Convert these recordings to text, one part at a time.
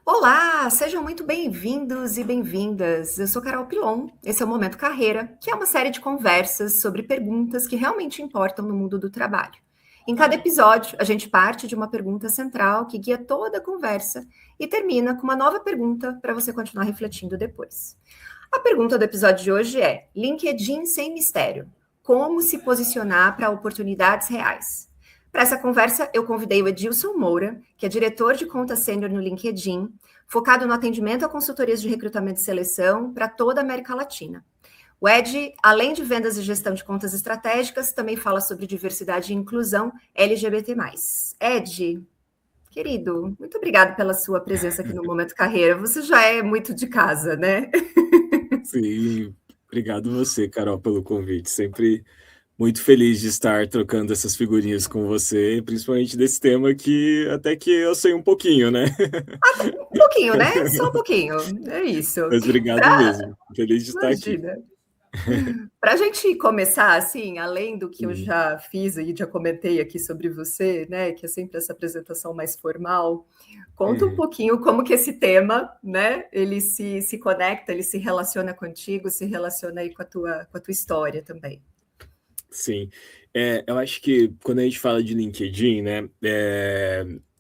Olá, sejam muito bem-vindos e bem-vindas. Eu sou Carol Pilon. Esse é o Momento Carreira, que é uma série de conversas sobre perguntas que realmente importam no mundo do trabalho. Em cada episódio, a gente parte de uma pergunta central que guia toda a conversa e termina com uma nova pergunta para você continuar refletindo depois. A pergunta do episódio de hoje é: LinkedIn sem mistério. Como se posicionar para oportunidades reais? Para essa conversa, eu convidei o Edilson Moura, que é diretor de conta sênior no LinkedIn, focado no atendimento a consultorias de recrutamento e seleção para toda a América Latina. O Ed, além de vendas e gestão de contas estratégicas, também fala sobre diversidade e inclusão LGBT+. Ed, querido, muito obrigado pela sua presença aqui no Momento Carreira. Você já é muito de casa, né? Sim, obrigado você, Carol, pelo convite. Sempre muito feliz de estar trocando essas figurinhas com você, principalmente desse tema que até que eu sei um pouquinho, né? Um pouquinho, né? Só um pouquinho. É isso. Mas obrigado Pra... mesmo. Feliz de estar aqui. Imagina. Para a gente começar, assim, além do que eu Uhum. já fiz e já comentei aqui sobre você, né, que é sempre essa apresentação mais formal, conta um Uhum. pouquinho como que esse tema, né, ele se conecta, ele se relaciona contigo, se relaciona aí com a tua história também. Sim. Eu acho que quando a gente fala de LinkedIn, né,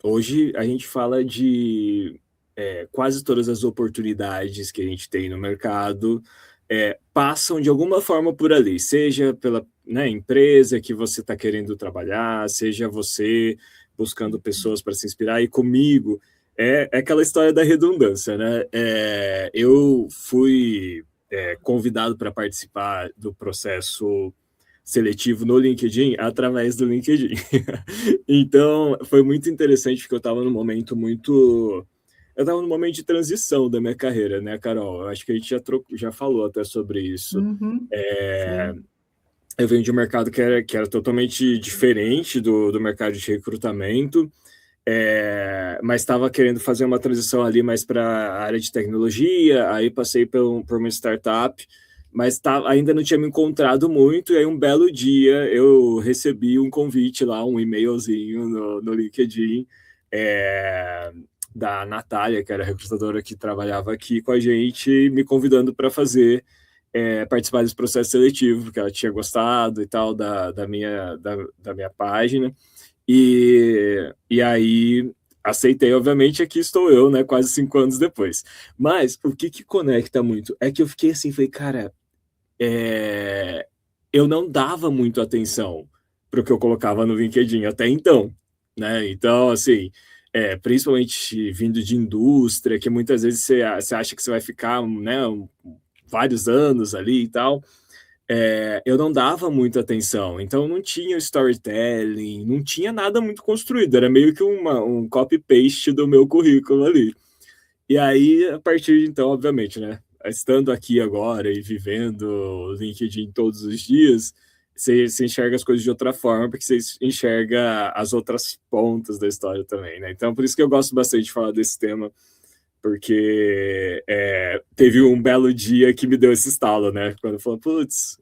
hoje a gente fala de quase todas as oportunidades que a gente tem no mercado passam de alguma forma por ali, seja pela, né, empresa que você está querendo trabalhar, seja você buscando pessoas para se inspirar, e comigo é aquela história da redundância, né? Eu fui convidado para participar do processo seletivo no LinkedIn através do LinkedIn. Então, foi muito interessante porque eu estava num momento muito. Eu estava num momento de transição da minha carreira, né, Carol? Eu acho que a gente já falou até sobre isso. Uhum, É, sim. eu venho de um mercado que era totalmente diferente do mercado de recrutamento, mas estava querendo fazer uma transição ali mais para a área de tecnologia, aí passei por uma startup, mas ainda não tinha me encontrado muito, e aí um belo dia eu recebi um convite lá, um e-mailzinho no LinkedIn, é, da Natália, que era a recrutadora que trabalhava aqui com a gente, me convidando para participar desse processo seletivo, porque ela tinha gostado e tal da minha página. E aí aceitei, obviamente, aqui estou eu, né, quase 5 anos depois. Mas o que conecta muito é que eu fiquei assim, falei, cara, eu não dava muito atenção para o que eu colocava no LinkedIn até então, né? Então, assim, principalmente vindo de indústria, que muitas vezes você acha que você vai ficar, né, vários anos ali e tal, eu não dava muita atenção, então não tinha storytelling, não tinha nada muito construído, era meio que um copy-paste do meu currículo ali. E aí, a partir de então, obviamente, né, estando aqui agora e vivendo o LinkedIn todos os dias, você enxerga as coisas de outra forma, porque você enxerga as outras pontas da história também, né? Então, por isso que eu gosto bastante de falar desse tema, porque teve um belo dia que me deu esse estalo, né? Quando eu falei, putz,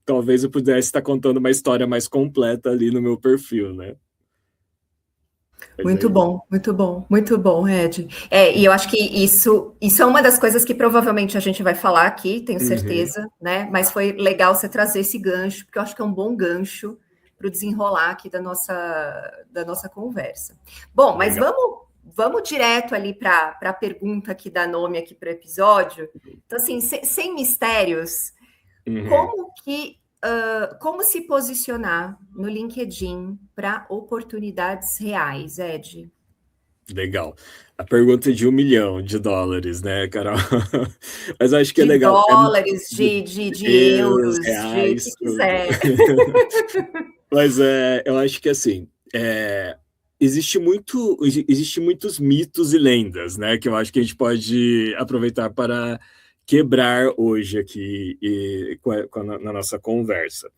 talvez eu pudesse estar contando uma história mais completa ali no meu perfil, né? Mas aí. Muito bom, Ed. E eu acho que isso é uma das coisas que provavelmente a gente vai falar aqui, tenho Uhum. certeza, né? Mas foi legal você trazer esse gancho, porque eu acho que é um bom gancho para o desenrolar aqui da nossa conversa. Bom, mas Legal. vamos direto ali para a pergunta que dá nome aqui para o episódio. Então, assim, sem mistérios, Uhum. como se posicionar no LinkedIn para oportunidades reais, Ed? Legal. A pergunta de US$ 1 milhão, né, Carol? Mas eu acho que é De legal. dólares, De de euros, euros, de o que reais, tudo. quiser. Mas eu acho que assim, existe muitos mitos e lendas, né? Que eu acho que a gente pode aproveitar para quebrar hoje aqui na nossa conversa.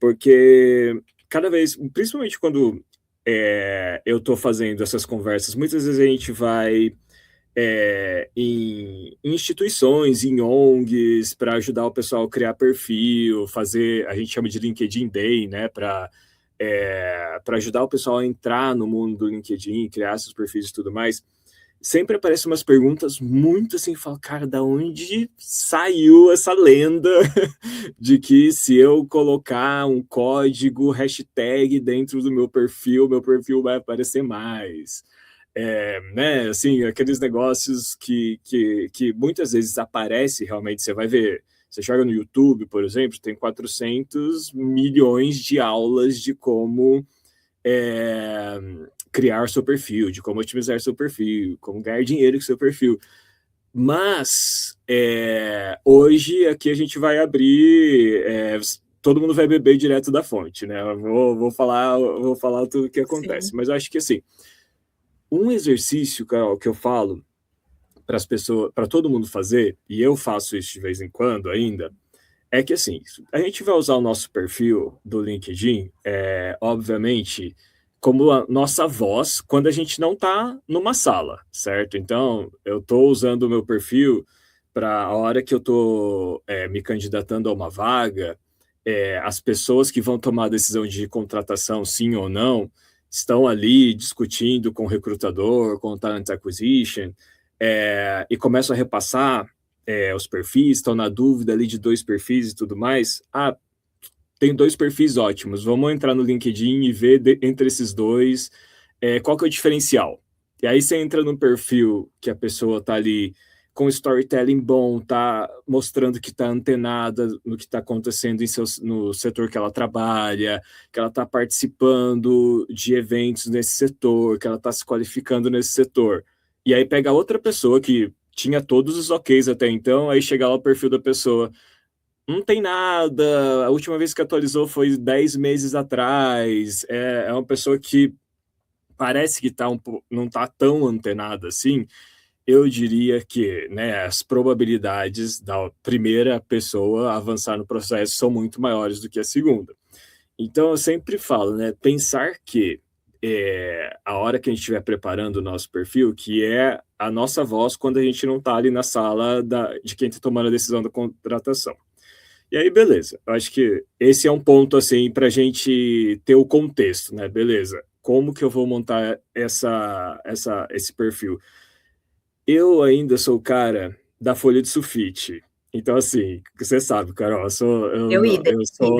Porque cada vez, principalmente quando eu estou fazendo essas conversas, muitas vezes a gente vai em instituições, em ONGs, para ajudar o pessoal a criar perfil, fazer, a gente chama de LinkedIn Day, né, para ajudar o pessoal a entrar no mundo do LinkedIn, criar seus perfis e tudo mais. sempre aparecem umas perguntas muito assim, falo, cara, da onde saiu essa lenda de que se eu colocar um código hashtag dentro do meu perfil vai aparecer mais. Né, assim, aqueles negócios que muitas vezes aparece realmente, você vai ver, você joga no YouTube, por exemplo, tem 400 milhões de aulas de como criar seu perfil, de como otimizar seu perfil, como ganhar dinheiro com seu perfil. Mas hoje aqui a gente vai abrir, todo mundo vai beber direto da fonte, né? Vou falar tudo o que acontece. Sim. Mas eu acho que assim, um exercício, Carol, que eu falo para as pessoas, para todo mundo fazer, e eu faço isso de vez em quando ainda, é que assim, a gente vai usar o nosso perfil do LinkedIn, obviamente, como a nossa voz quando a gente não está numa sala, certo? Então, eu estou usando o meu perfil para a hora que eu estou me candidatando a uma vaga, as pessoas que vão tomar a decisão de contratação, sim ou não, estão ali discutindo com o recrutador, com o Talent Acquisition, e começam a repassar os perfis, estão na dúvida ali de 2 perfis e tudo mais. Ah, tem 2 perfis ótimos, vamos entrar no LinkedIn e ver entre esses 2 qual que é o diferencial. E aí você entra no perfil que a pessoa está ali com storytelling bom, está mostrando que está antenada no que está acontecendo no setor que ela trabalha, que ela está participando de eventos nesse setor, que ela está se qualificando nesse setor. E aí pega outra pessoa que tinha todos os OKs até então, aí chega lá o perfil da pessoa, não tem nada, a última vez que atualizou foi 10 meses atrás, é uma pessoa que parece que não está tão antenada assim. Eu diria que, né, as probabilidades da primeira pessoa avançar no processo são muito maiores do que a segunda. Então, eu sempre falo, né, pensar que a hora que a gente estiver preparando o nosso perfil, que é a nossa voz quando a gente não está ali na sala de quem está tomando a decisão da contratação. E aí, beleza. Eu acho que esse é um ponto, assim, para a gente ter o contexto, né? Beleza. Como que eu vou montar esse perfil? Eu ainda sou o cara da folha de sulfite. Então, assim, você sabe, Carol, eu sou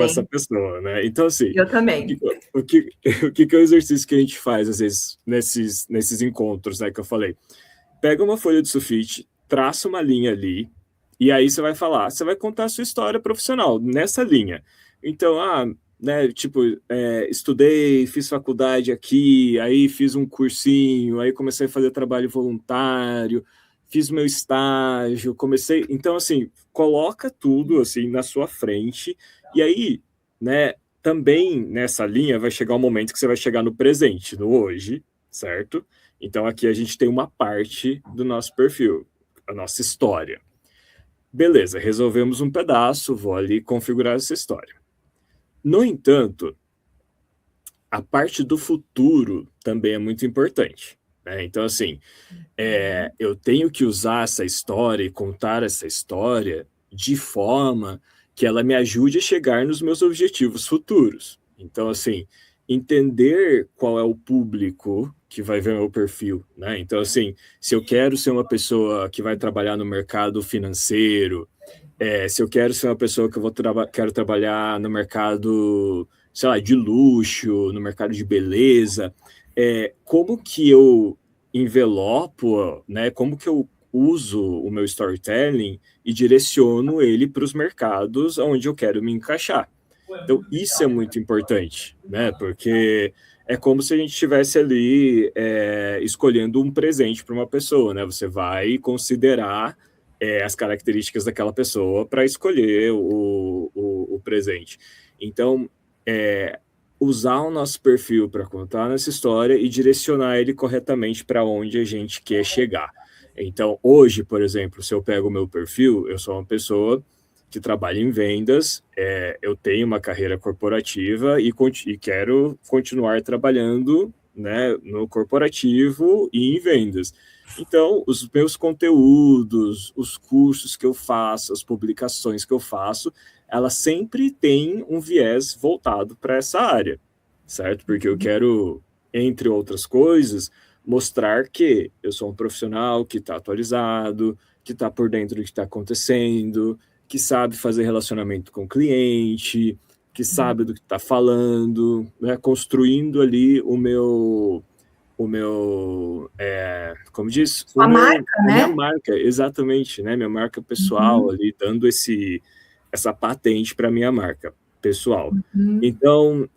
essa pessoa, né? Então, assim, eu também. O que é o exercício que a gente faz, às vezes, nesses encontros, né, que eu falei? Pega uma folha de sulfite, traça uma linha ali, e aí você vai contar a sua história profissional nessa linha. Então, né, tipo, estudei, fiz faculdade aqui, aí fiz um cursinho, aí comecei a fazer trabalho voluntário, fiz meu estágio, comecei... Então, assim, coloca tudo, assim, na sua frente, e aí, né, também nessa linha vai chegar um momento que você vai chegar no presente, no hoje, certo? Então, aqui a gente tem uma parte do nosso perfil, a nossa história. Beleza, resolvemos um pedaço, vou ali configurar essa história. No entanto, a parte do futuro também é muito importante, né? Então, assim, eu tenho que usar essa história e contar essa história de forma que ela me ajude a chegar nos meus objetivos futuros. Então, assim, entender qual é o público que vai ver meu perfil, né? Então, assim, se eu quero ser uma pessoa que vai trabalhar no mercado financeiro, se eu quero ser uma pessoa que quero trabalhar no mercado, sei lá, de luxo, no mercado de beleza, como que eu envelopo, né? Como que eu uso o meu storytelling e direciono ele para os mercados onde eu quero me encaixar. Então, isso é muito importante, né? Porque é como se a gente estivesse ali escolhendo um presente para uma pessoa, né? Você vai considerar as características daquela pessoa para escolher o presente. Então, usar o nosso perfil para contar nessa história e direcionar ele corretamente para onde a gente quer chegar. Então, hoje, por exemplo, se eu pego o meu perfil, eu sou uma pessoa que trabalha em vendas, eu tenho uma carreira corporativa e quero continuar trabalhando, né, no corporativo e em vendas. Então, os meus conteúdos, os cursos que eu faço, as publicações que eu faço, elas sempre têm um viés voltado para essa área, certo? Porque eu quero, entre outras coisas, mostrar que eu sou um profissional que está atualizado, que está por dentro do que está acontecendo, que sabe fazer relacionamento com o cliente, que sabe do que está falando, né? Construindo ali como diz? Sua marca, Minha né? marca, exatamente, né? Minha marca pessoal ali, dando essa patente para minha marca pessoal. Então,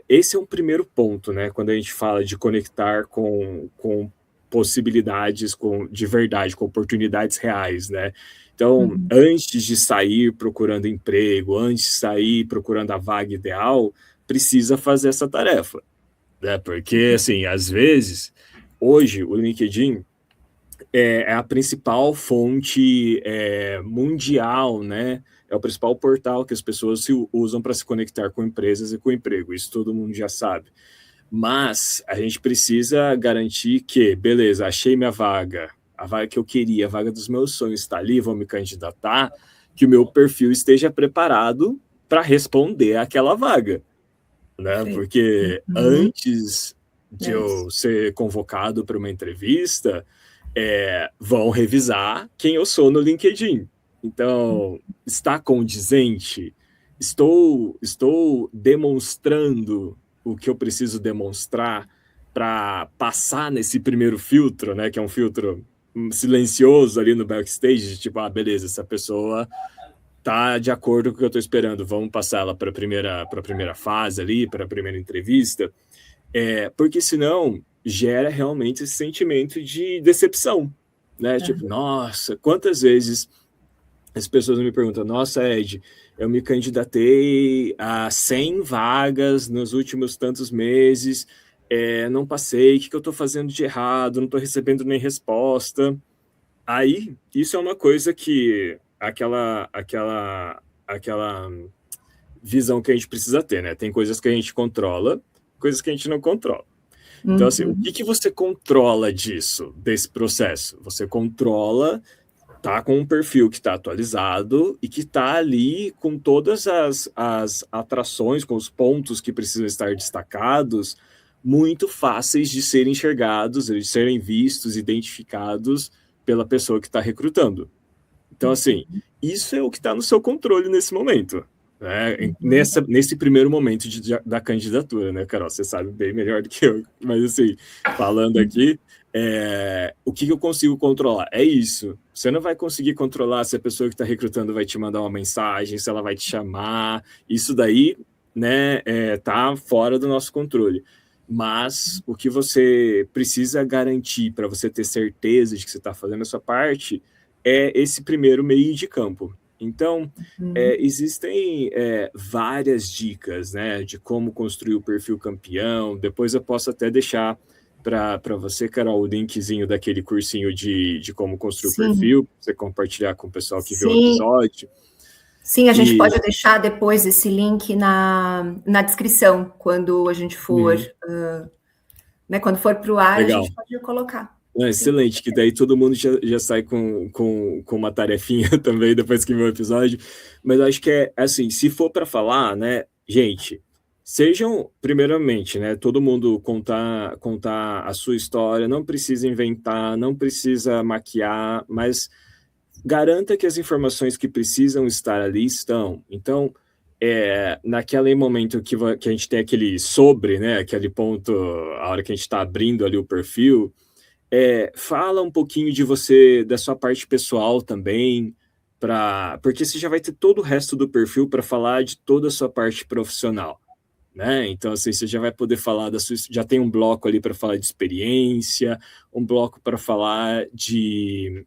esse é um primeiro ponto, né? Quando a gente fala de conectar com possibilidades de verdade, com oportunidades reais, né? Então, antes de sair procurando emprego, antes de sair procurando a vaga ideal, precisa fazer essa tarefa, né? Porque, assim, às vezes, hoje, o LinkedIn é a principal fonte mundial, né? É o principal portal que as pessoas usam para se conectar com empresas e com emprego. Isso todo mundo já sabe. Mas a gente precisa garantir que, beleza, achei minha vaga, a vaga que eu queria, a vaga dos meus sonhos está ali, vou me candidatar, que o meu perfil esteja preparado para responder àquela vaga, né? Porque antes de eu ser convocado para uma entrevista, vão revisar quem eu sou no LinkedIn. Então, está condizente? Estou demonstrando o que eu preciso demonstrar para passar nesse primeiro filtro, né? Que é um filtro silencioso ali no backstage, tipo, beleza, essa pessoa tá de acordo com o que eu estou esperando, vamos passar ela para a primeira fase ali, para a primeira entrevista, porque senão gera realmente esse sentimento de decepção, né? Tipo, nossa, quantas vezes as pessoas me perguntam, nossa, Ed, eu me candidatei a 100 vagas nos últimos tantos meses, não passei, o que eu estou fazendo de errado, não estou recebendo nem resposta. Aí, isso é uma coisa que aquela visão que a gente precisa ter, né? Tem coisas que a gente controla, coisas que a gente não controla. Então, assim, o que você controla desse processo? Você controla tá com um perfil que está atualizado e que está ali com todas as atrações, com os pontos que precisam estar destacados, muito fáceis de serem enxergados, de serem vistos, identificados pela pessoa que está recrutando. Então, assim, isso é o que está no seu controle nesse momento, né? Nesse primeiro momento da candidatura, né, Carol? Você sabe bem melhor do que eu, mas, assim, falando aqui, o que eu consigo controlar? É isso. Você não vai conseguir controlar se a pessoa que está recrutando vai te mandar uma mensagem, se ela vai te chamar. Isso daí, né, tá fora do nosso controle. Mas o que você precisa garantir para você ter certeza de que você está fazendo a sua parte é esse primeiro meio de campo. Então, existem várias dicas, né, de como construir o perfil campeão. Depois eu posso até deixar para você, Carol, o linkzinho daquele cursinho de como construir o perfil, para você compartilhar com o pessoal que viu o episódio. Sim, a gente pode deixar depois esse link na descrição, quando a gente for, né, quando for para o ar, legal. A gente pode colocar. Excelente, que daí todo mundo já sai com uma tarefinha também depois que viu o episódio. Mas acho que assim, se for para falar, né, gente, sejam, primeiramente, né, todo mundo contar a sua história, não precisa inventar, não precisa maquiar, mas garanta que as informações que precisam estar ali estão. Então, naquele momento que a gente tem aquele sobre, né, aquele ponto, a hora que a gente está abrindo ali o perfil, fala um pouquinho de você, da sua parte pessoal também, porque você já vai ter todo o resto do perfil para falar de toda a sua parte profissional, né? Então, assim, você já vai poder falar já tem um bloco ali para falar de experiência, um bloco para falar de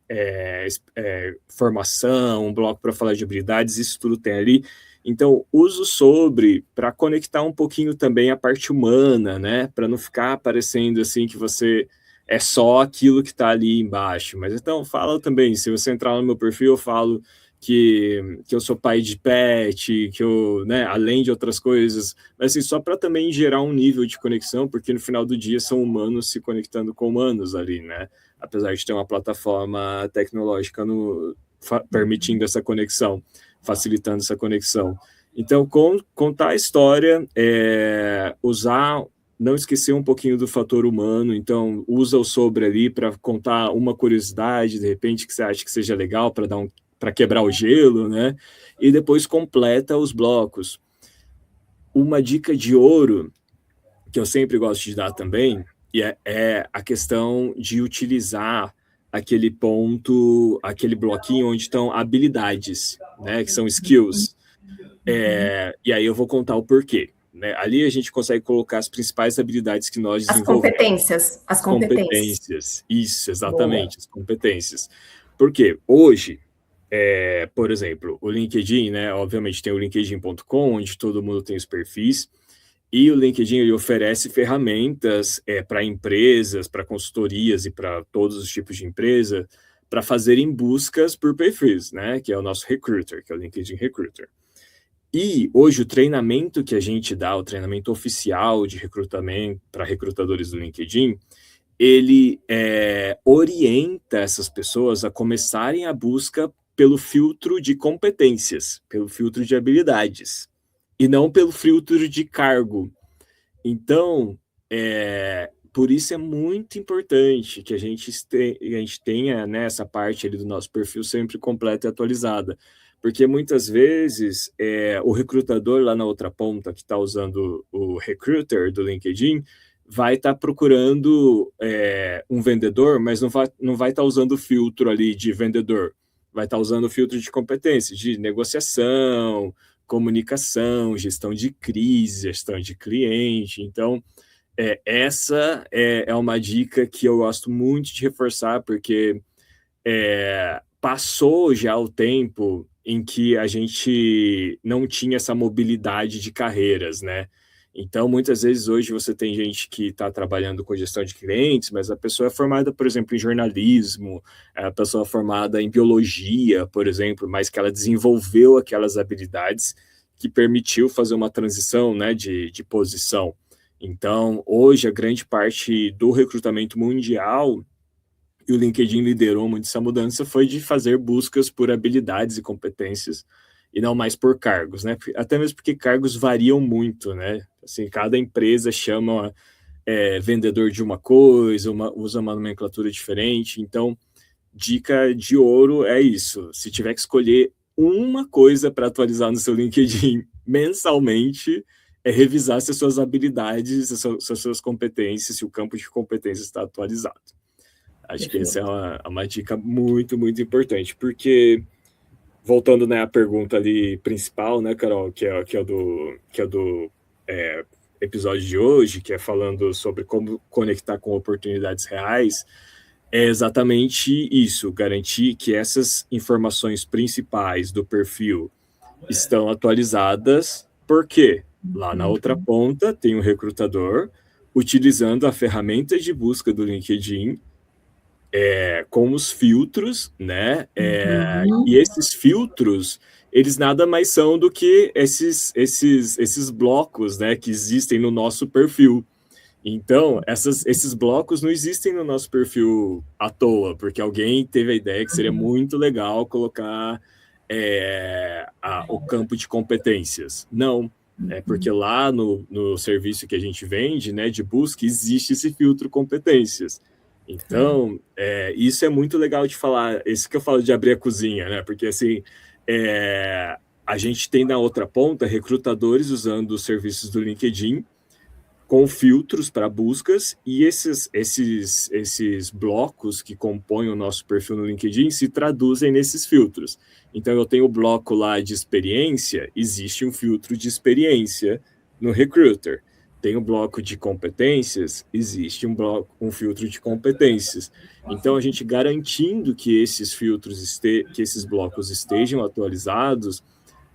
formação, um bloco para falar de habilidades, isso tudo tem ali. Então, uso sobre para conectar um pouquinho também a parte humana, né? Para não ficar parecendo assim que você é só aquilo que está ali embaixo. Mas então, fala também, se você entrar no meu perfil, eu falo que eu sou pai de pet, que eu, né, além de outras coisas, mas assim, só para também gerar um nível de conexão, porque no final do dia são humanos se conectando com humanos ali, né? Apesar de ter uma plataforma tecnológica permitindo essa conexão, facilitando essa conexão. Então, contar a história, usar não esquecer um pouquinho do fator humano, então usa o sobre ali para contar uma curiosidade, de repente, que você acha que seja legal para quebrar o gelo, né? E depois completa os blocos. Uma dica de ouro, que eu sempre gosto de dar também, é a questão de utilizar aquele ponto, aquele bloquinho onde estão habilidades, né? Que são skills. E aí eu vou contar o porquê. Né? Ali a gente consegue colocar as principais habilidades que nós desenvolvemos. As competências. Isso, exatamente, as competências. Porque hoje, por exemplo, o LinkedIn, né? Obviamente tem o linkedin.com, onde todo mundo tem os perfis, e o LinkedIn ele oferece ferramentas para empresas, para consultorias e para todos os tipos de empresa, para fazerem buscas por perfis, né? Que é o nosso Recruiter, que é o LinkedIn Recruiter. E hoje o treinamento que a gente dá, o treinamento oficial de recrutamento para recrutadores do LinkedIn, ele orienta essas pessoas a começarem a busca pelo filtro de competências, pelo filtro de habilidades, e não pelo filtro de cargo. Então, por isso é muito importante que a gente tenha, né, essa parte ali do nosso perfil sempre completa e atualizada. Porque muitas vezes o recrutador lá na outra ponta que está usando o recruiter do LinkedIn vai estar procurando um vendedor, mas não vai estar usando o filtro ali de vendedor. Vai estar usando o filtro de competência, de negociação, comunicação, gestão de crise, gestão de cliente. Então, essa é uma dica que eu gosto muito de reforçar, porque passou já o tempo em que a gente não tinha essa mobilidade de carreiras, né? Então, muitas vezes, hoje, você tem gente que está trabalhando com gestão de clientes, mas a pessoa é formada, por exemplo, em jornalismo, a pessoa é formada em biologia, por exemplo, mas que ela desenvolveu aquelas habilidades que permitiu fazer uma transição, né, de posição. Então, hoje, a grande parte do recrutamento mundial, e o LinkedIn liderou muito essa mudança, foi de fazer buscas por habilidades e competências, e não mais por cargos, né? Até mesmo porque cargos variam muito, né? Assim, cada empresa chama vendedor de uma coisa, usa uma nomenclatura diferente. Então, dica de ouro é isso. Se tiver que escolher uma coisa para atualizar no seu LinkedIn mensalmente, é revisar se as suas habilidades, se as suas competências, se o campo de competências está atualizado. Acho que essa é uma dica muito, muito importante, porque, voltando, né, à pergunta ali principal, né, Carol, que é do episódio de hoje, que é falando sobre como conectar com oportunidades reais, é exatamente isso, garantir que essas informações principais do perfil estão atualizadas, porque lá na outra ponta tem um recrutador utilizando a ferramenta de busca do LinkedIn com os filtros, né? E esses filtros, eles nada mais são do que esses blocos, né, que existem no nosso perfil. Então, esses blocos não existem no nosso perfil à toa, porque alguém teve a ideia que seria muito legal colocar o campo de competências. Não, porque lá no serviço que a gente vende, né, de busca, existe esse filtro competências. Então, isso é muito legal de falar. Isso que eu falo de abrir a cozinha, né? Porque, assim, a gente tem na outra ponta recrutadores usando os serviços do LinkedIn com filtros para buscas, e esses blocos que compõem o nosso perfil no LinkedIn se traduzem nesses filtros. Então, eu tenho o bloco lá de experiência, existe um filtro de experiência no Recruiter. Tem o bloco de competências, existe um filtro de competências. Então, a gente garantindo que esses filtros, que esses blocos estejam atualizados,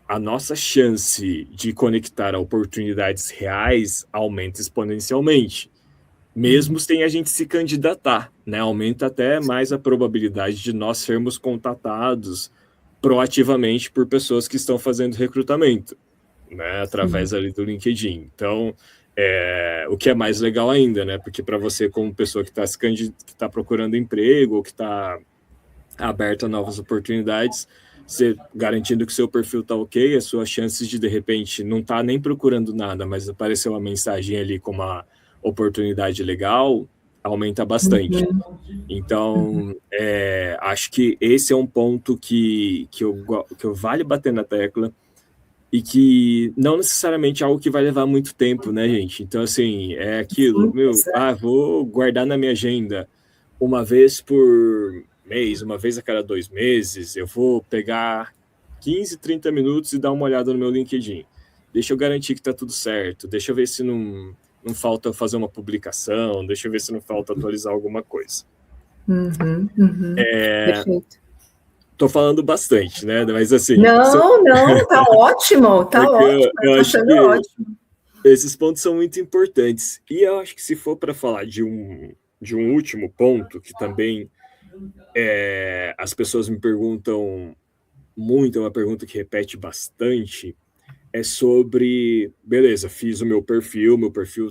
a nossa chance de conectar a oportunidades reais aumenta exponencialmente. Mesmo sem a gente se candidatar, né? Aumenta até mais a probabilidade de nós sermos contatados proativamente por pessoas que estão fazendo recrutamento, né? Através ali do LinkedIn. Então, o que é mais legal ainda, né? Porque para você, como pessoa que está procurando emprego ou que está aberta a novas oportunidades, você garantindo que seu perfil está ok, as suas chances de repente, não estar nem procurando nada, mas aparecer uma mensagem ali com oportunidade legal, aumenta bastante. Então, acho que esse é um ponto que eu vale bater na tecla, e que não necessariamente é algo que vai levar muito tempo, né, gente? Então, assim, é aquilo, vou guardar na minha agenda uma vez por mês, uma vez a cada 2 meses, eu vou pegar 15, 30 minutos e dar uma olhada no meu LinkedIn. Deixa eu garantir que tá tudo certo, deixa eu ver se não falta fazer uma publicação, deixa eu ver se não falta atualizar alguma coisa. Perfeito. Tô falando bastante, né? Mas assim... Não, tá ótimo, tá ótimo. Eu acho que ótimo. Esses pontos são muito importantes. E eu acho que se for para falar de um último ponto, que também as pessoas me perguntam muito, é uma pergunta que repete bastante, é sobre, beleza, fiz o meu perfil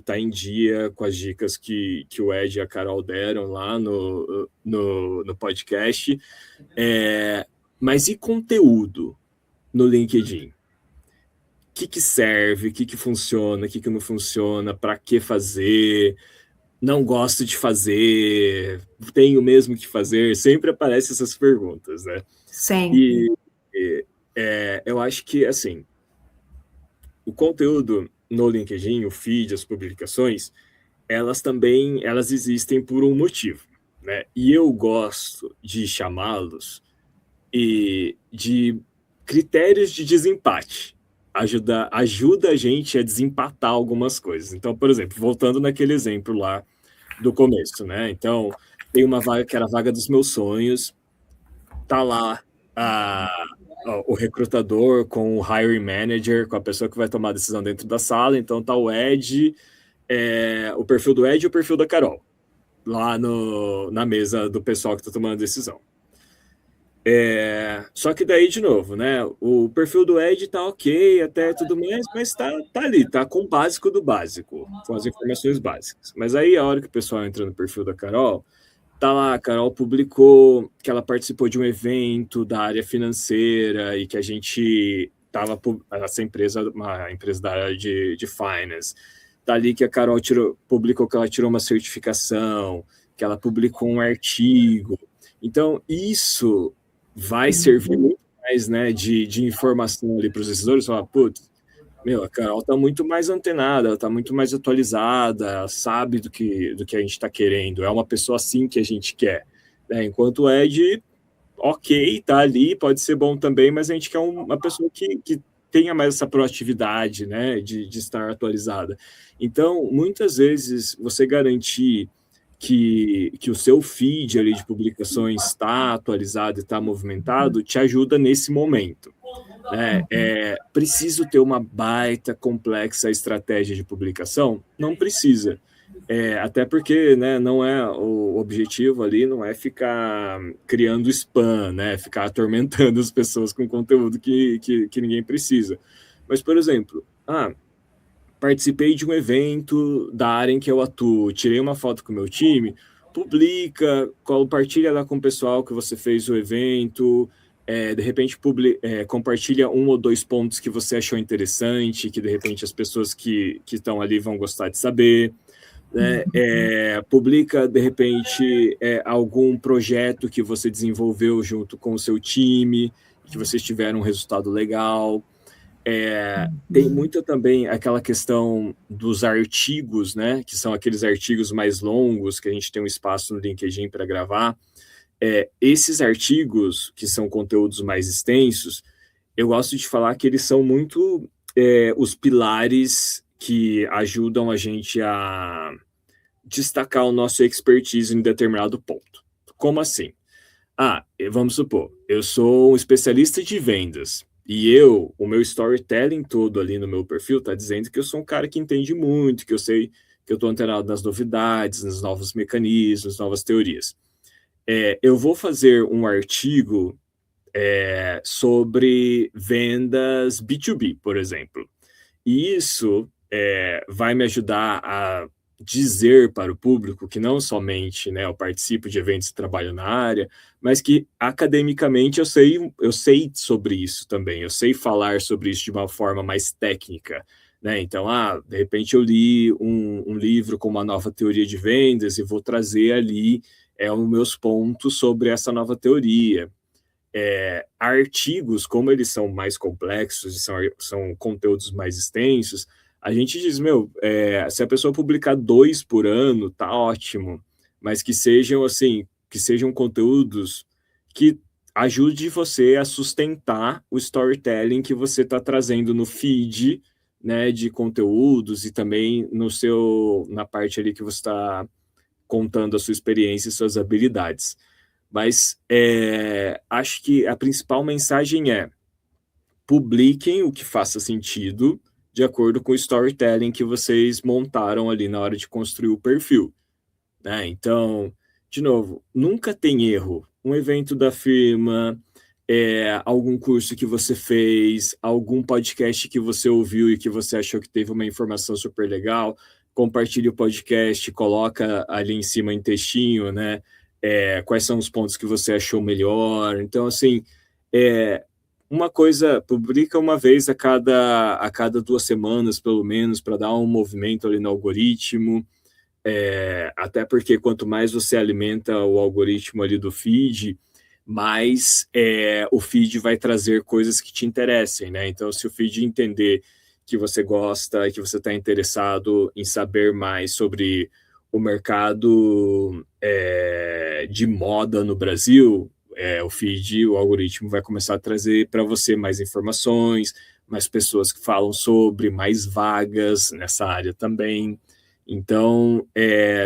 tá em dia com as dicas que o Ed e a Carol deram lá no podcast, mas e conteúdo no LinkedIn? O que serve, o que funciona, o que não funciona, para que fazer, não gosto de fazer, tenho mesmo que fazer, sempre aparecem essas perguntas, né? Sempre. E eu acho que, assim, o conteúdo no LinkedIn, o feed, as publicações, elas existem por um motivo, né? E eu gosto de chamá-los de critérios de desempate. Ajuda a gente a desempatar algumas coisas. Então, por exemplo, voltando naquele exemplo lá do começo, né? Então, tem uma vaga que era a vaga dos meus sonhos, tá lá o recrutador com o hiring manager, com a pessoa que vai tomar a decisão dentro da sala. Então, tá o Ed, o perfil do Ed e o perfil da Carol, lá na mesa do pessoal que tá tomando a decisão. Só que daí, de novo, né? O perfil do Ed tá ok, até tudo mais, mas tá ali, tá com o básico do básico, com as informações básicas. Mas aí, a hora que o pessoal entra no perfil da Carol, tá lá, a Carol publicou que ela participou de um evento da área financeira e que a gente tava, essa empresa, uma empresa da área de finance, tá ali que a Carol publicou que ela tirou uma certificação, que ela publicou um artigo. Então, isso vai servir muito mais, né, de informação ali para os decisores, falar, putz, a Carol está muito mais antenada, ela está muito mais atualizada, ela sabe do que a gente está querendo, é uma pessoa assim que a gente quer, né? Enquanto o Ed, ok, tá ali, pode ser bom também, mas a gente quer uma pessoa que tenha mais essa proatividade, né, de estar atualizada. Então, muitas vezes, você garantir que o seu feed ali de publicações está atualizado e está movimentado, te ajuda nesse momento, né? Preciso ter uma baita, complexa estratégia de publicação? Não precisa. Até porque, né, não é o objetivo ali, não é ficar criando spam, né? Ficar atormentando as pessoas com conteúdo que ninguém precisa. Mas, por exemplo, participei de um evento da área em que eu atuo, tirei uma foto com o meu time, publica, compartilha lá com o pessoal que você fez o evento, de repente compartilha 1 ou 2 pontos que você achou interessante, que de repente as pessoas que estão ali vão gostar de saber, né? Publica de repente algum projeto que você desenvolveu junto com o seu time, que vocês tiveram um resultado legal. Tem muito também aquela questão dos artigos, né? Que são aqueles artigos mais longos que a gente tem um espaço no LinkedIn para gravar. Esses artigos, que são conteúdos mais extensos, eu gosto de falar que eles são muito os pilares que ajudam a gente a destacar o nosso expertise em determinado ponto. Como assim? Vamos supor, eu sou um especialista de vendas, e o meu storytelling todo ali no meu perfil está dizendo que eu sou um cara que entende muito, que eu sei que eu estou antenado nas novidades, nos novos mecanismos, novas teorias. Eu vou fazer um artigo sobre vendas B2B, por exemplo. E isso vai me ajudar a dizer para o público que não somente, né, eu participo de eventos e trabalho na área, mas que academicamente eu sei sobre isso também, eu sei falar sobre isso de uma forma mais técnica, né? Então, de repente eu li um livro com uma nova teoria de vendas e vou trazer ali os meus pontos sobre essa nova teoria. Artigos, como eles são mais complexos e são conteúdos mais extensos, a gente diz, se a pessoa publicar 2 por ano, tá ótimo, mas que sejam conteúdos que ajude você a sustentar o storytelling que você está trazendo no feed, né, de conteúdos e também na parte ali que você está contando a sua experiência e suas habilidades. Mas acho que a principal mensagem publiquem o que faça sentido de acordo com o storytelling que vocês montaram ali na hora de construir o perfil, né? Então, de novo, nunca tem erro. Um evento da firma, algum curso que você fez, algum podcast que você ouviu e que você achou que teve uma informação super legal, compartilhe o podcast, coloca ali em cima em textinho, né? Quais são os pontos que você achou melhor. Então, assim, uma coisa, publica uma vez a cada 2 semanas, pelo menos, para dar um movimento ali no algoritmo. Até porque quanto mais você alimenta o algoritmo ali do feed, mais o feed vai trazer coisas que te interessem, né? Então, se o feed entender que você gosta e que você está interessado em saber mais sobre o mercado de moda no Brasil, o feed, o algoritmo vai começar a trazer para você mais informações, mais pessoas que falam sobre, mais vagas nessa área também. Então,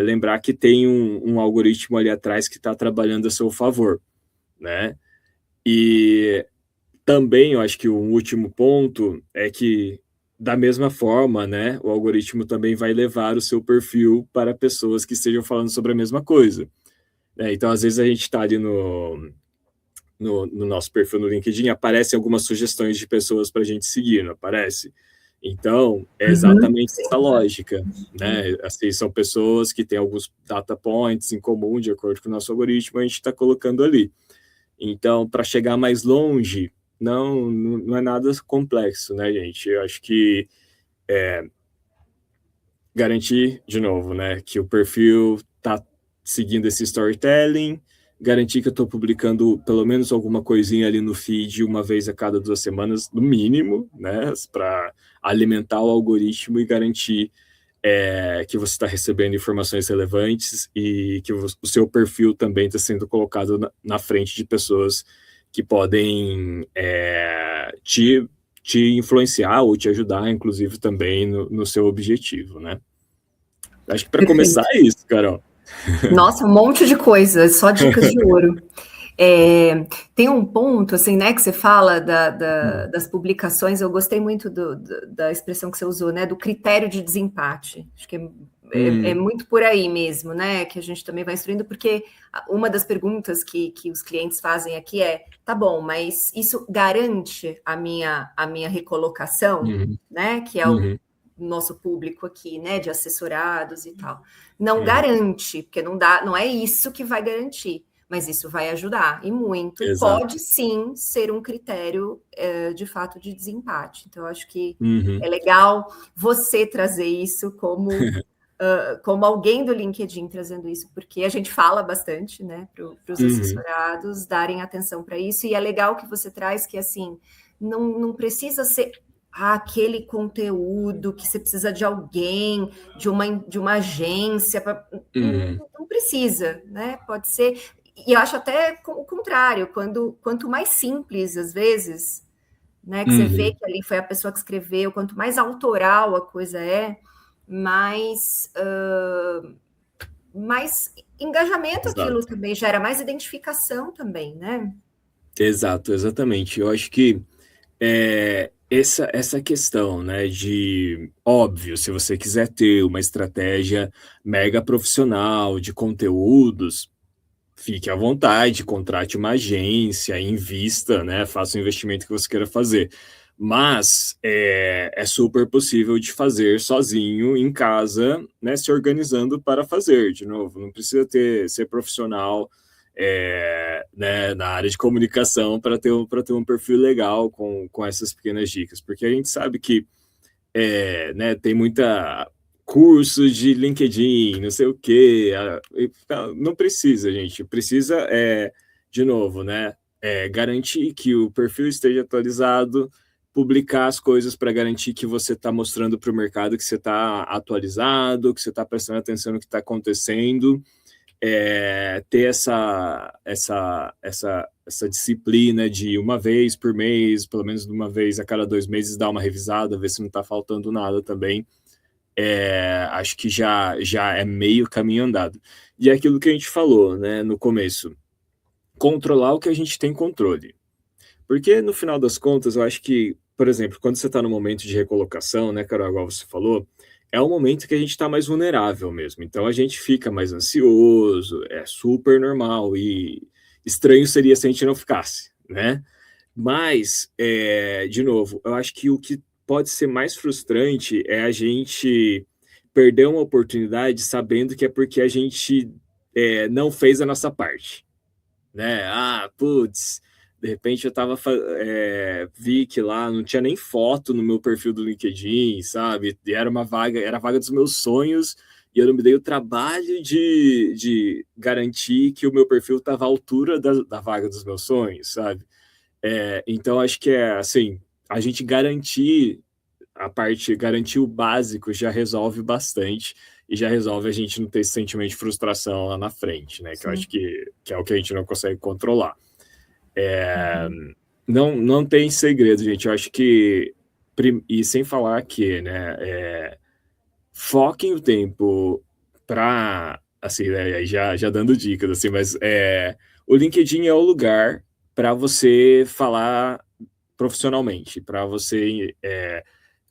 lembrar que tem um algoritmo ali atrás que está trabalhando a seu favor, né? E também, eu acho que o último ponto é que, da mesma forma, né, o algoritmo também vai levar o seu perfil para pessoas que estejam falando sobre a mesma coisa, né? Então, às vezes, a gente está ali no nosso perfil no LinkedIn, aparecem algumas sugestões de pessoas para a gente seguir, não aparece? Então, é exatamente essa lógica, né? Assim, são pessoas que têm alguns data points em comum, de acordo com o nosso algoritmo, a gente está colocando ali. Então, para chegar mais longe, não é nada complexo, né, gente? Eu acho que garantir, de novo, né, que o perfil está seguindo esse storytelling, garantir que eu estou publicando pelo menos alguma coisinha ali no feed uma vez a cada 2 semanas, no mínimo, né, para alimentar o algoritmo e garantir que você está recebendo informações relevantes e que o seu perfil também está sendo colocado na frente de pessoas que podem te influenciar ou te ajudar, inclusive, também no seu objetivo, né? Acho que para começar é isso, Carol. Nossa, um monte de coisa, só dicas de ouro. Tem um ponto, assim, né, que você fala das publicações, eu gostei muito da expressão que você usou, né, do critério de desempate. Acho que é muito por aí mesmo, né, que a gente também vai instruindo, porque uma das perguntas que os clientes fazem aqui tá bom, mas isso garante a minha recolocação, né, que é o nosso público aqui, né, de assessorados e tal. Não garante, porque não é isso que vai garantir, mas isso vai ajudar, e muito. Exato. Pode sim ser um critério, de fato, de desempate. Então, eu acho que é legal você trazer isso como alguém do LinkedIn trazendo isso, porque a gente fala bastante, né, para os assessorados darem atenção para isso, e é legal que você traz que, assim, não precisa ser aquele conteúdo que você precisa de alguém, de uma agência, não precisa, né? Pode ser, e eu acho até o contrário, quanto mais simples, às vezes, né, que você vê que ali foi a pessoa que escreveu, quanto mais autoral a coisa mais engajamento. Exato. Aquilo também gera mais identificação também, né? Exato, exatamente. Eu acho que essa questão, né, de, óbvio, se você quiser ter uma estratégia mega profissional de conteúdos, fique à vontade, contrate uma agência, invista, né, faça o investimento que você queira fazer. Mas é super possível de fazer sozinho, em casa, né, se organizando para fazer. De novo, não precisa ser profissional, né, na área de comunicação para ter um perfil legal com essas pequenas dicas, porque a gente sabe que né, tem muita cursos de LinkedIn, não sei o quê. Não precisa, gente. Precisa, de novo, né, garantir que o perfil esteja atualizado, publicar as coisas para garantir que você está mostrando para o mercado que você está atualizado, que você está prestando atenção no que está acontecendo, ter essa disciplina de uma vez por mês, pelo menos uma vez a cada 2 meses, dar uma revisada, ver se não está faltando nada também. Acho que já é meio caminho andado. E é aquilo que a gente falou, né, no começo, controlar o que a gente tem controle. Porque, no final das contas, eu acho que, por exemplo, quando você está no momento de recolocação, né, Carol, igual você falou, é o momento que a gente está mais vulnerável mesmo. Então, a gente fica mais ansioso, é super normal, e estranho seria se a gente não ficasse, né? Mas, de novo, eu acho que o que pode ser mais frustrante é a gente perder uma oportunidade sabendo que é porque a gente não fez a nossa parte, né? Putz, de repente eu vi que lá não tinha nem foto no meu perfil do LinkedIn, sabe? E era a vaga dos meus sonhos, e eu não me dei o trabalho de garantir que o meu perfil estava à altura da vaga dos meus sonhos, sabe? Então acho que assim, a gente garantir o básico já resolve bastante, e já resolve a gente não ter esse sentimento de frustração lá na frente, né? Sim. Que eu acho que é o que a gente não consegue controlar. Não tem segredo, gente. Eu acho que, e sem falar que, né, foquem o tempo para, assim, né, já dando dicas, assim, mas o LinkedIn é o lugar para você falar profissionalmente, para você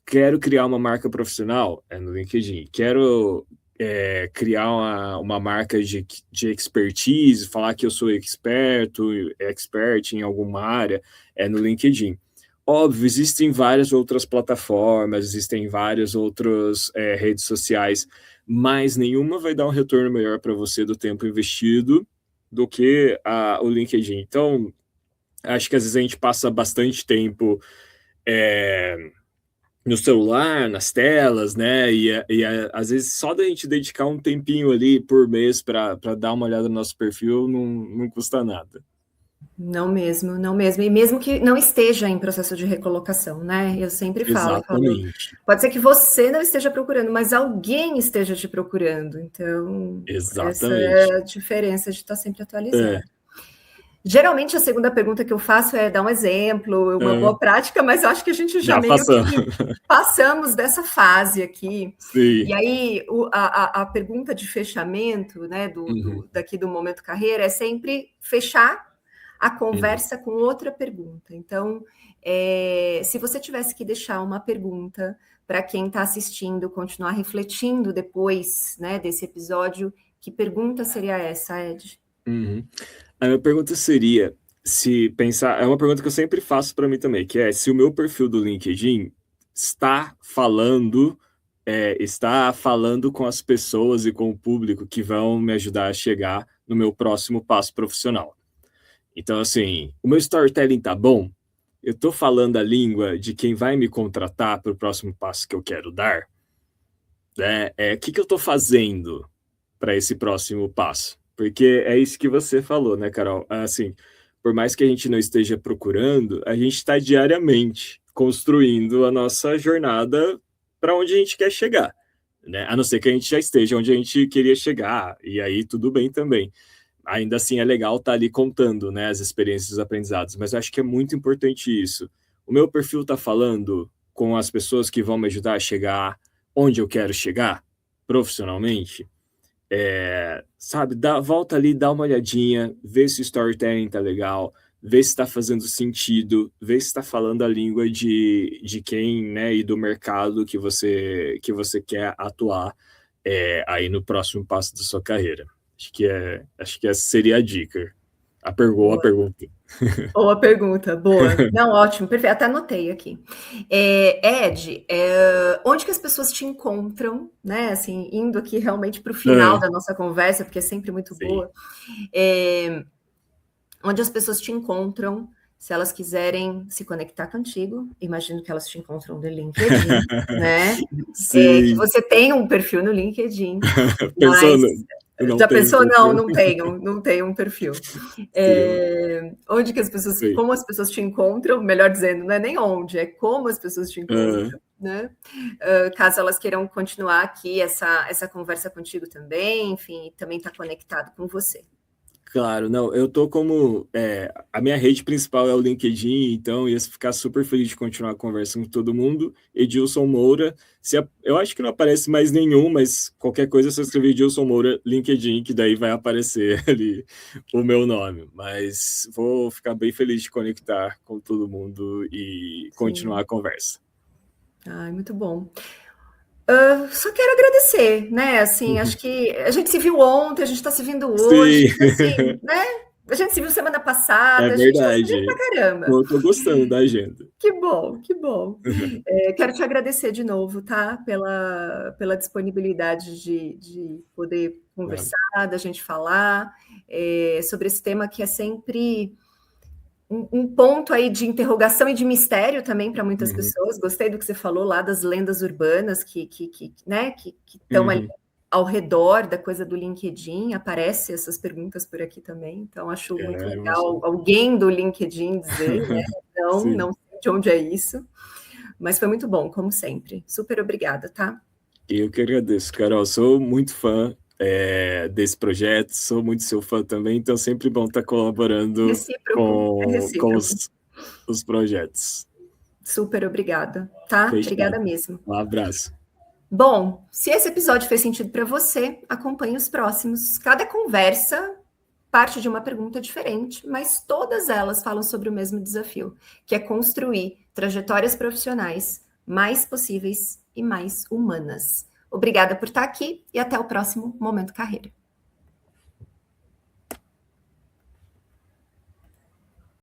quero criar uma marca profissional, no LinkedIn. Quero criar uma marca de expertise, falar que eu sou expert em alguma área, no LinkedIn. Óbvio, existem várias outras plataformas, existem várias outras redes sociais, mas nenhuma vai dar um retorno melhor para você do tempo investido do que o LinkedIn. Então, acho que às vezes a gente passa bastante tempo no celular, nas telas, né? E às vezes só da gente dedicar um tempinho ali por mês para dar uma olhada no nosso perfil não custa nada. Não mesmo, não mesmo. E mesmo que não esteja em processo de recolocação, né? Eu sempre falo, pode ser que você não esteja procurando, mas alguém esteja te procurando. Então, essa é a diferença de estar sempre atualizado. Geralmente, a segunda pergunta que eu faço é dar um exemplo, uma boa prática, mas eu acho que a gente já meio que passamos dessa fase aqui. Sim. E aí, a pergunta de fechamento, né, daqui do Momento Carreira, é sempre fechar a conversa com outra pergunta. Então, se você tivesse que deixar uma pergunta para quem está assistindo, continuar refletindo depois, né, desse episódio, que pergunta seria essa, Ed? A minha pergunta seria, é uma pergunta que eu sempre faço para mim também, que é se o meu perfil do LinkedIn está falando com as pessoas e com o público que vão me ajudar a chegar no meu próximo passo profissional. Então, assim, o meu storytelling tá bom? Eu tô falando a língua de quem vai me contratar para o próximo passo que eu quero dar? O que eu tô fazendo para esse próximo passo? Porque é isso que você falou, né, Carol? Assim, por mais que a gente não esteja procurando, a gente está diariamente construindo a nossa jornada para onde a gente quer chegar, né? A não ser que a gente já esteja onde a gente queria chegar, e aí tudo bem também. Ainda assim é legal estar ali contando, né, as experiências e os aprendizados, mas eu acho que é muito importante isso. O meu perfil está falando com as pessoas que vão me ajudar a chegar onde eu quero chegar profissionalmente. Sabe, volta ali, dá uma olhadinha, vê se o storytelling tá legal, vê se está fazendo sentido, vê se está falando a língua de quem, né, e do mercado que você quer atuar aí no próximo passo da sua carreira. Acho que essa seria a dica. A pergunta. Ou a pergunta, boa. Não, ótimo, perfeito. Até anotei aqui. Ed, onde que as pessoas te encontram, né? Assim, indo aqui realmente para o final da nossa conversa, porque é sempre muito boa. Onde as pessoas te encontram, Se elas quiserem se conectar contigo, imagino que elas te encontram no LinkedIn, né? Que você tem um perfil no LinkedIn, Pensando, mas já pensou? Não tenho um perfil. Onde que as pessoas, como as pessoas te encontram, melhor dizendo, não é nem onde, é como as pessoas te encontram, né? Caso elas queiram continuar aqui essa conversa contigo também, enfim, também está conectado com você. Claro, não, eu tô como, a minha rede principal é o LinkedIn, então ia ficar super feliz de continuar conversando com todo mundo. Edilson Moura, eu acho que não aparece mais nenhum, mas qualquer coisa é só escrever Edilson Moura LinkedIn, que daí vai aparecer ali o meu nome. Mas vou ficar bem feliz de conectar com todo mundo e continuar a conversa. Ai, muito bom. Só quero agradecer, né? Assim, acho que a gente se viu ontem, a gente está se vendo hoje, assim, né? A gente se viu semana passada, É a gente está se verdade. vendo pra caramba. Eu tô gostando da agenda. Que bom, que bom. Quero te agradecer de novo, tá? Pela disponibilidade de poder conversar, da gente falar sobre esse tema que é sempre um ponto aí de interrogação e de mistério também para muitas pessoas. Gostei do que você falou lá das lendas urbanas que estão ali ao redor da coisa do LinkedIn. Aparecem essas perguntas por aqui também, então acho muito legal alguém do LinkedIn dizer, né? Não sei de onde é isso, mas foi muito bom, como sempre. Super obrigada, tá? Eu que agradeço, Carol. Sou muito fã desse projeto, sou muito seu fã também, então sempre bom estar colaborando com os projetos. Super obrigada, tá? Fechado. Obrigada mesmo. Um abraço. Bom, se esse episódio fez sentido para você, acompanhe os próximos. Cada conversa parte de uma pergunta diferente, mas todas elas falam sobre o mesmo desafio, que é construir trajetórias profissionais mais possíveis e mais humanas. Obrigada por estar aqui e até o próximo Momento Carreira.